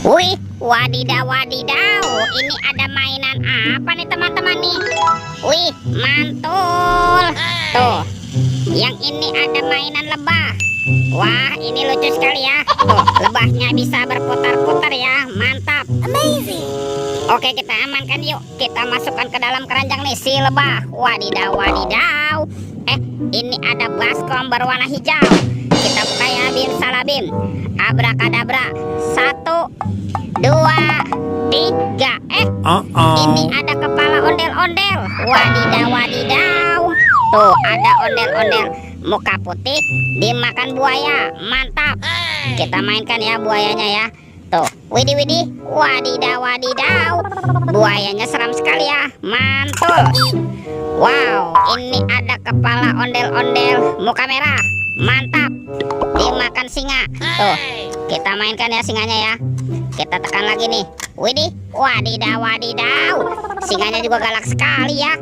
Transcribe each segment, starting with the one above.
Wih, wadidaw, wadidaw. Ini ada mainan apa nih teman-teman nih? Wih, mantul. Tuh, yang ini ada mainan lebah. Wah, ini lucu sekali ya. Tuh, lebahnya bisa berputar-putar ya. Mantap. Amazing. Oke, kita amankan yuk. Kita masukkan ke dalam keranjang nih si lebah. Wadidaw, wadidaw. Ini ada baskom berwarna hijau. Kita buka ya, bim salabim. Abrakadabra. 1, 2, 3. Ini ada kepala ondel-ondel. Wadidaw, wadidaw. Tuh, ada ondel-ondel muka putih dimakan buaya. Mantap. Kita mainkan ya buayanya ya. Tuh, widih widih. Wadidaw, wadidaw. Buayanya seram sekali ya. Mantul. Wow, ini ada kepala ondel-ondel muka merah. Mantap. Dimakan singa. Tuh, kita mainkan ya singanya ya. Kita tekan lagi nih. Widih, wadidaw, wadidaw. Singanya juga galak sekali ya.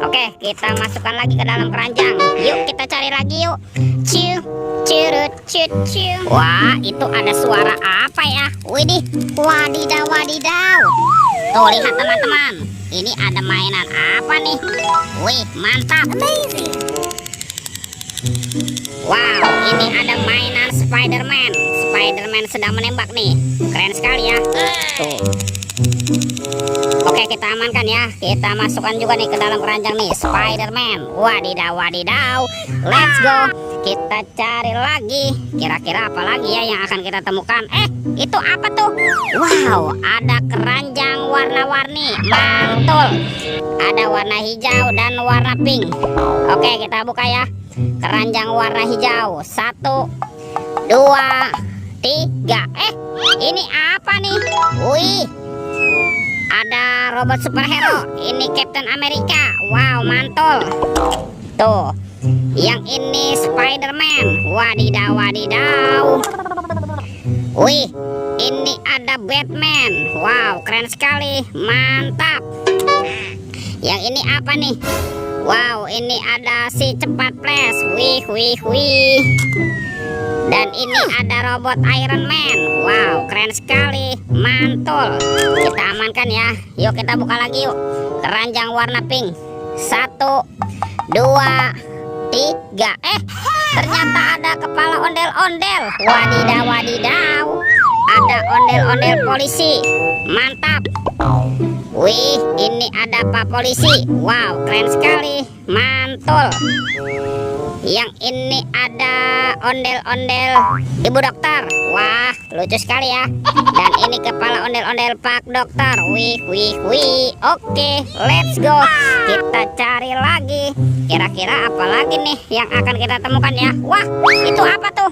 Oke, kita masukkan lagi ke dalam keranjang. Yuk kita cari lagi yuk. Ciu, curut, cut, ciu. Wah, itu ada suara apa ya? Widih, wadidaw, wadidaw. Tuh, lihat teman-teman. Ini ada mainan apa nih? Wih, mantap. Amazing. Wow, ini ada mainan Spider-Man. Spider-Man sedang menembak nih. Keren sekali ya. Tuh. Oke, kita amankan ya. Kita masukkan juga nih ke dalam keranjang nih Spider-Man. Wadidaw, wadidaw. Let's go. Kita cari lagi. Kira-kira apa lagi ya yang akan kita temukan? Itu apa tuh? Wow, ada keranjang warna-warni. Mantul. Ada warna hijau dan warna pink. Oke, kita buka ya. Keranjang warna hijau. 1, 2, 3. Ini apa nih? Wih, ada robot superhero. Ini Captain America. Wow, mantul. Tuh, yang ini Spider-Man. Wadidaw, wadidaw. Wih, ini ada Batman. Wow, keren sekali. Mantap. Yang ini apa nih? Wow, ini ada si cepat flash. Wih, wih, wih. Dan ini ada robot Iron Man. Wow, keren sekali. Mantul. Kita amankan ya. Yuk kita buka lagi yuk. Keranjang warna pink. 1, 2, 3. Ternyata ada kepala ondel-ondel. Wadidaw, wadidaw. Ada ondel-ondel polisi. Mantap. Wih, ini ada Pak Polisi. Wow, keren sekali. Mantul. Yang ini ada ondel-ondel Ibu Dokter. Wah, lucu sekali ya. Dan ini kepala ondel-ondel Pak Dokter. Wih, wih, wih. Oke, let's go. Kita cari lagi. Kira-kira apa lagi nih yang akan kita temukan ya? Wah, itu apa tuh?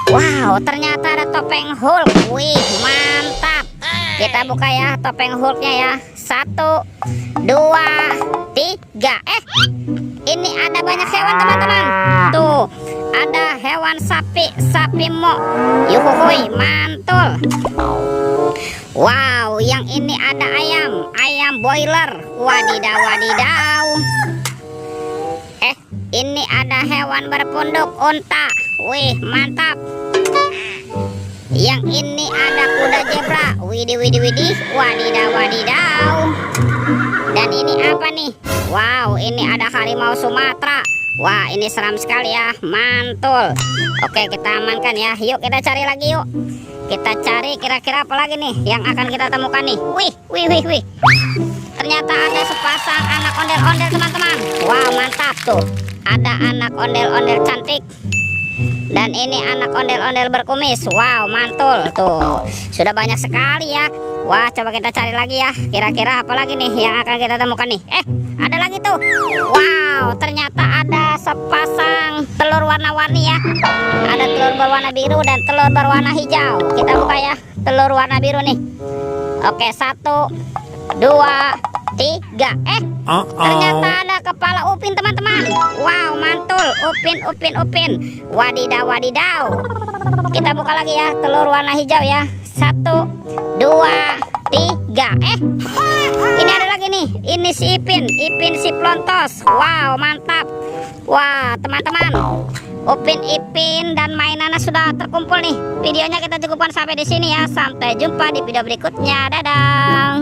Wow, ternyata ada topeng Hulk. Wih, mantap. Kita buka ya topeng Hulknya ya. 1, 2, 3. Ini ada banyak hewan teman-teman. Tuh, ada hewan sapi mo. Yuhuhui, mantul. Wow, yang ini ada ayam boiler. Wadidaw, wadidaw. Ini ada hewan berpunduk unta. Wih, mantap. Yang ini ada kuda zebra. Widih, widih, widih. Wadidaw, wadidaw. Dan ini apa nih? Wow, ini ada harimau Sumatera. Wah, ini seram sekali ya. Mantul. Oke, kita amankan ya. Yuk kita cari lagi yuk. Kita cari kira-kira apa lagi nih yang akan kita temukan nih. Wih, wih, wih, wih. Ternyata ada sepasang anak ondel-ondel teman-teman. Wow, mantap tuh. Ada anak ondel-ondel cantik. Dan ini anak ondel-ondel berkumis. Wow, mantul. Tuh, sudah banyak sekali ya. Wah, coba kita cari lagi ya. Kira-kira apa lagi nih yang akan kita temukan nih? Ada lagi tuh. Wow, ternyata ada sepasang telur warna-warni ya. Ada telur berwarna biru dan telur berwarna hijau. Kita buka ya telur warna biru nih. Oke, 1, 2, 3. Ternyata ada kepala upin teman-teman. Wow, mantul. Upin. Wadidaw, wadidaw. Kita buka lagi ya telur warna hijau ya. 1, 2, 3. Ini ada lagi nih. Ini si Ipin si Plontos. Wow, mantap. Wah, teman-teman. Upin Ipin dan mainannya sudah terkumpul nih. Videonya kita cukupkan sampai di sini ya. Sampai jumpa di video berikutnya. Dadah.